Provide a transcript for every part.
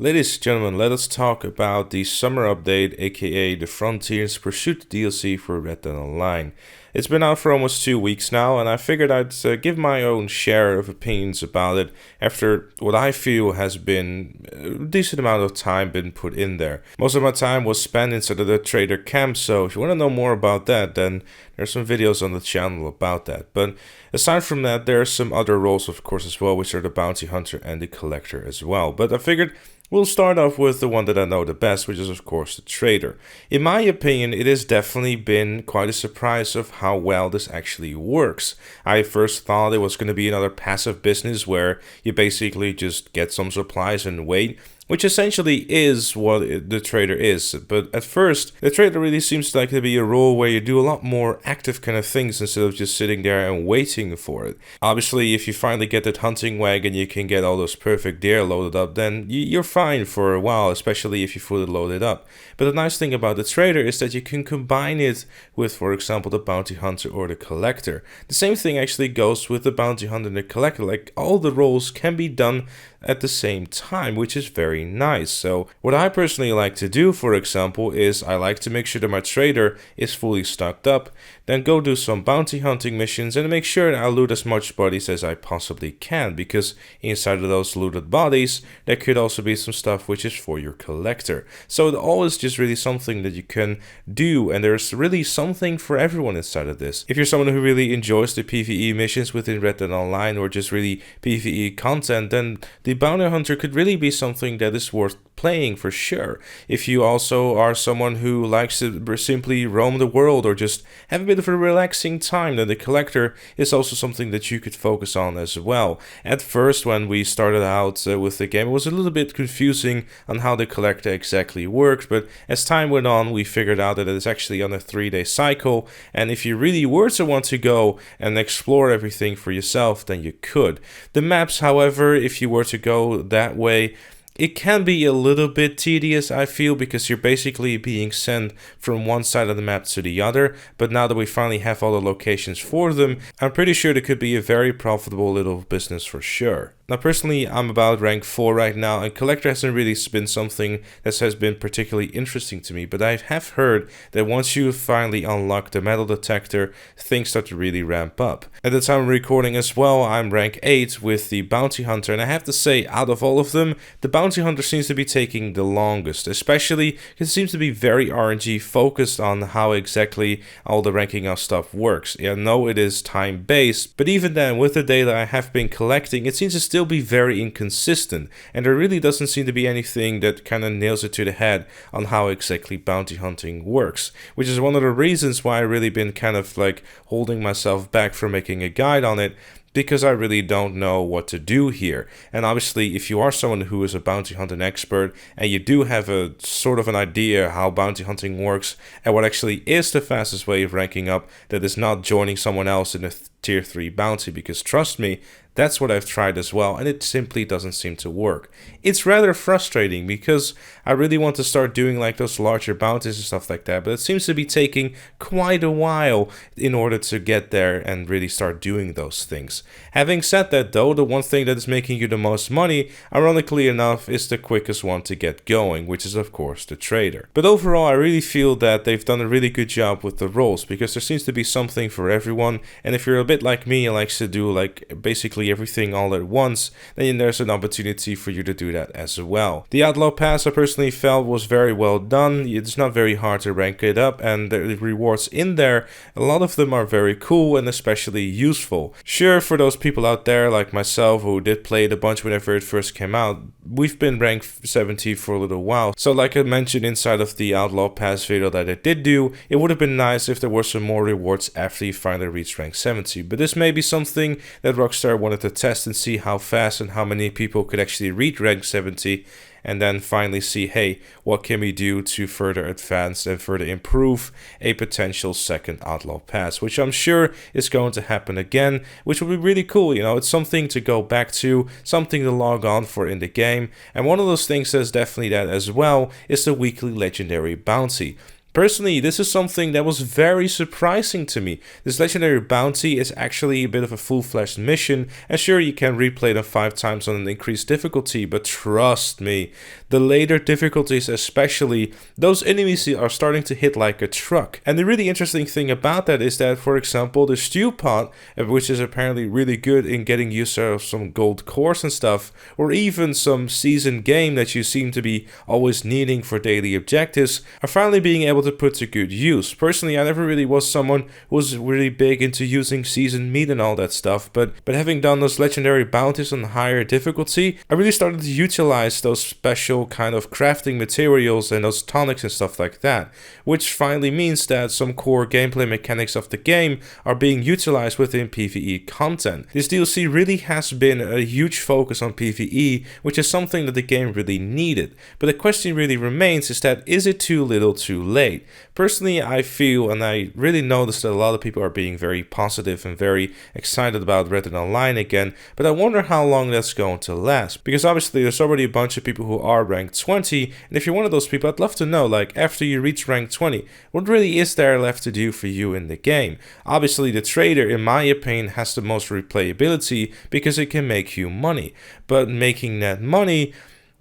Ladies and gentlemen, let us talk about the summer update, aka the Frontiers Pursuit DLC for Red Dead Online. It's been out for almost 2 weeks now, and I figured I'd give my own share of opinions about it after what I feel has been a decent amount of time been put in there. Most of my time was spent inside of the trader camp, so if you want to know more about that, then there's some videos on the channel about that. But aside from that, there are some other roles, of course, as well, which are the bounty hunter and the collector as well. But I figured we'll start off with the one that I know the best, which is of course the trader. In my opinion, it has definitely been quite a surprise of how well this actually works. I first thought it was going to be another passive business where you basically just get some supplies and wait, which essentially is what the trader is. But at first, the trader really seems like to be a role where you do a lot more active kind of things instead of just sitting there and waiting for it. Obviously, if you finally get that hunting wagon, you can get all those perfect deer loaded up, then you're fine for a while, especially if you fully load it up. But the nice thing about the trader is that you can combine it with, for example, the bounty hunter or the collector. The same thing actually goes with the bounty hunter and the collector. Like, all the roles can be done at the same time, which is very nice. So what I personally like to do, for example, is I like to make sure that my trader is fully stocked up, then go do some bounty hunting missions and make sure that I loot as much bodies as I possibly can, because inside of those looted bodies there could also be some stuff which is for your collector. So it all is just really something that you can do, and there's really something for everyone inside of this. If you're someone who really enjoys the PvE missions within Red Dead Online or just really PvE content, then the bounty hunter could really be something that is worth playing for sure. If you also are someone who likes to simply roam the world or just have a bit of a relaxing time, then the collector is also something that you could focus on as well. At first, when we started out with the game, it was a little bit confusing on how the collector exactly worked, but as time went on, we figured out that it is actually on a 3-day cycle, and if you really were to want to go and explore everything for yourself, then you could. The maps, however, if you were to go that way, it can be a little bit tedious, I feel, because you're basically being sent from one side of the map to the other. But now that we finally have all the locations for them, I'm pretty sure it could be a very profitable little business for sure. Now personally, I'm about rank 4 right now, and collector hasn't really been something that has been particularly interesting to me, but I have heard that once you finally unlock the metal detector, things start to really ramp up. At the time of recording as well, I'm rank 8 with the bounty hunter, and I have to say, out of all of them, the bounty hunter seems to be taking the longest, especially because it seems to be very RNG focused on how exactly all the ranking of stuff works. I know it is time based, but even then, with the data I have been collecting, it seems to still be very inconsistent, and there really doesn't seem to be anything that kind of nails it to the head on how exactly bounty hunting works, which is one of the reasons why I've really been kind of like holding myself back from making a guide on it, because I really don't know what to do here. And obviously, if you are someone who is a bounty hunting expert and you do have a sort of an idea how bounty hunting works and what actually is the fastest way of ranking up that is not joining someone else in a tier 3 bounty, because trust me, that's what I've tried as well, and it simply doesn't seem to work. It's rather frustrating because I really want to start doing like those larger bounties and stuff like that, but it seems to be taking quite a while in order to get there and really start doing those things. Having said that though, the one thing that is making you the most money, ironically enough, is the quickest one to get going, which is of course the trader. But overall, I really feel that they've done a really good job with the roles, because there seems to be something for everyone, and if you're a bit like me and likes to do like basically everything all at once, then there's an opportunity for you to do that as well. The Outlaw Pass I personally felt was very well done. It's not very hard to rank it up, and the rewards in there, a lot of them are very cool and especially useful. Sure, for those people out there like myself who did play it a bunch whenever it first came out, we've been ranked 70 for a little while, so like I mentioned inside of the Outlaw Pass video that I did do, it would have been nice if there were some more rewards after you finally reach rank 70, but this may be something that Rockstar wanted to test and see how fast and how many people could actually reach rank 70, and then finally see, hey, what can we do to further advance and further improve a potential second Outlaw Pass, which I'm sure is going to happen again, which will be really cool. You know, it's something to go back to, something to log on for in the game, and one of those things that's definitely that as well is the weekly legendary bounty. Personally, this is something that was very surprising to me. This legendary bounty is actually a bit of a full-fledged mission, and sure, you can replay them 5 times on an increased difficulty, but trust me, the later difficulties especially, those enemies are starting to hit like a truck. And the really interesting thing about that is that, for example, the stew pot, which is apparently really good in getting use of some gold cores and stuff, or even some seasoned game that you seem to be always needing for daily objectives, are finally being able to put to good use. Personally, I never really was someone who was really big into using seasoned meat and all that stuff, but having done those legendary bounties on higher difficulty, I really started to utilize those special kind of crafting materials and those tonics and stuff like that, which finally means that some core gameplay mechanics of the game are being utilized within PvE content. This DLC really has been a huge focus on PvE, which is something that the game really needed. But the question really remains is that, is it too little too late? Personally, I feel, and I really noticed that a lot of people are being very positive and very excited about Red Dead Online again, but I wonder how long that's going to last, because obviously there's already a bunch of people who are ranked 20, and if you're one of those people, I'd love to know, like, after you reach rank 20, what really is there left to do for you in the game? Obviously, the trader, in my opinion, has the most replayability because it can make you money, but making that money,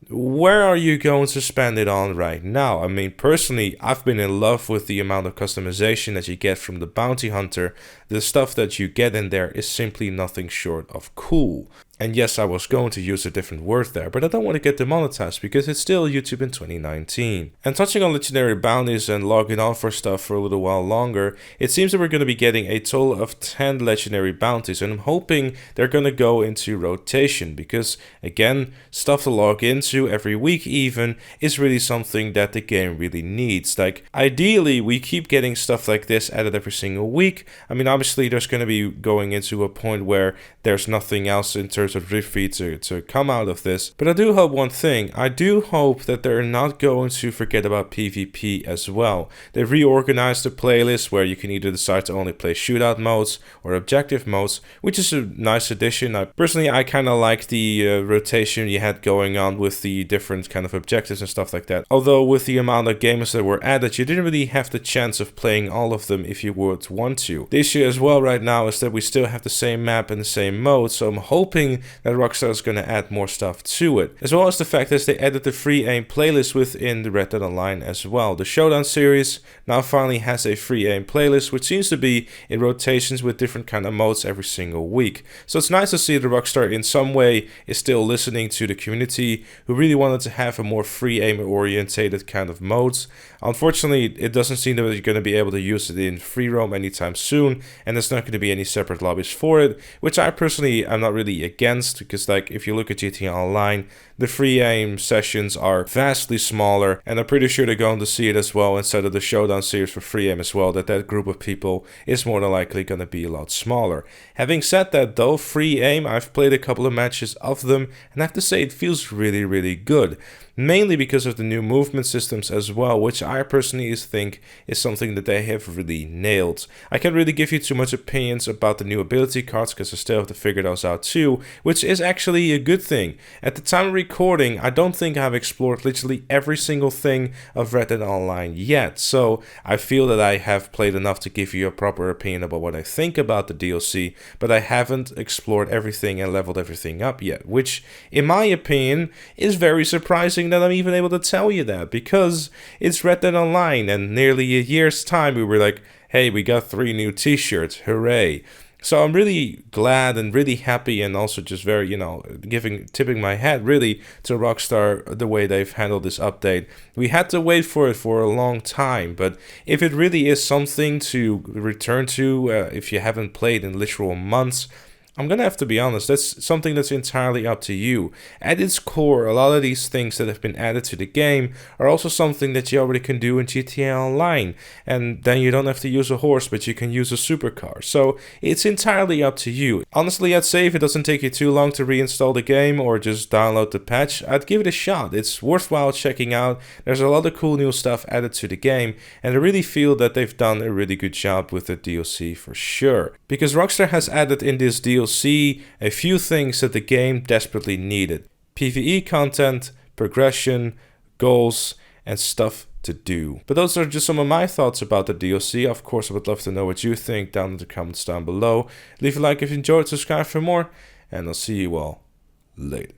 where are you going to spend it on right now? I mean, personally, I've been in love with the amount of customization that you get from the bounty hunter. The stuff that you get in there is simply nothing short of cool. And yes, I was going to use a different word there, but I don't want to get demonetized because it's still YouTube in 2019. And touching on legendary bounties and logging on for stuff for a little while longer, it seems that we're going to be getting a total of 10 legendary bounties, and I'm hoping they're going to go into rotation because, again, stuff to log into every week even is really something that the game really needs. Like, ideally, we keep getting stuff like this added every single week. I mean, obviously, there's going to be going into a point where there's nothing else in terms of rift feed to come out of this, but I do hope one thing. I do hope that they're not going to forget about PvP as well. They've reorganized the playlist where you can either decide to only play shootout modes or objective modes, which is a nice addition. Personally, I kind of like the rotation you had going on with the different kind of objectives and stuff like that. Although with the amount of games that were added, you didn't really have the chance of playing all of them if you would want to. The issue as well right now is that we still have the same map and the same mode, so I'm hoping that Rockstar is going to add more stuff to it. As well as the fact that they added the free aim playlist within the Red Dead Online as well. The Showdown series now finally has a free aim playlist, which seems to be in rotations with different kind of modes every single week. So it's nice to see that Rockstar in some way is still listening to the community who really wanted to have a more free aim orientated kind of modes. Unfortunately, it doesn't seem that you're going to be able to use it in free roam anytime soon, and there's not going to be any separate lobbies for it, which I personally am not really against, because like if you look at GTA Online, the free aim sessions are vastly smaller, and I'm pretty sure they're going to see it as well instead of the Showdown series for free aim as well, that group of people is more than likely going to be a lot smaller. Having said that though, free aim, I've played a couple of matches of them, and I have to say it feels really good. Mainly because of the new movement systems as well, which I personally think is something that they have really nailed. I can't really give you too much opinions about the new ability cards because I still have to figure those out too, which is actually a good thing. At the time of recording, I don't think I've explored literally every single thing of Red Dead Online yet, so I feel that I have played enough to give you a proper opinion about what I think about the DLC, but I haven't explored everything and leveled everything up yet, which in my opinion is very surprising that I'm even able to tell you that, because it's Red Dead Online, and nearly a year's time we were like, hey, we got 3 new t-shirts, hooray. So I'm really glad and really happy, and also just very, tipping my hat really to Rockstar the way they've handled this update. We had to wait for it for a long time, but if it really is something to return to if you haven't played in literal months, I'm gonna have to be honest, that's something that's entirely up to you. At its core, a lot of these things that have been added to the game are also something that you already can do in GTA Online, and then you don't have to use a horse, but you can use a supercar. So it's entirely up to you. Honestly, I'd say if it doesn't take you too long to reinstall the game or just download the patch, I'd give it a shot. It's worthwhile checking out. There's a lot of cool new stuff added to the game, and I really feel that they've done a really good job with the DLC for sure. Because Rockstar has added in this DLC a few things that the game desperately needed: PvE content, progression, goals, and stuff to do. But those are just some of my thoughts about the DLC. Of course, I would love to know what you think down in the comments down below. Leave a like if you enjoyed, subscribe for more, and I'll see you all later.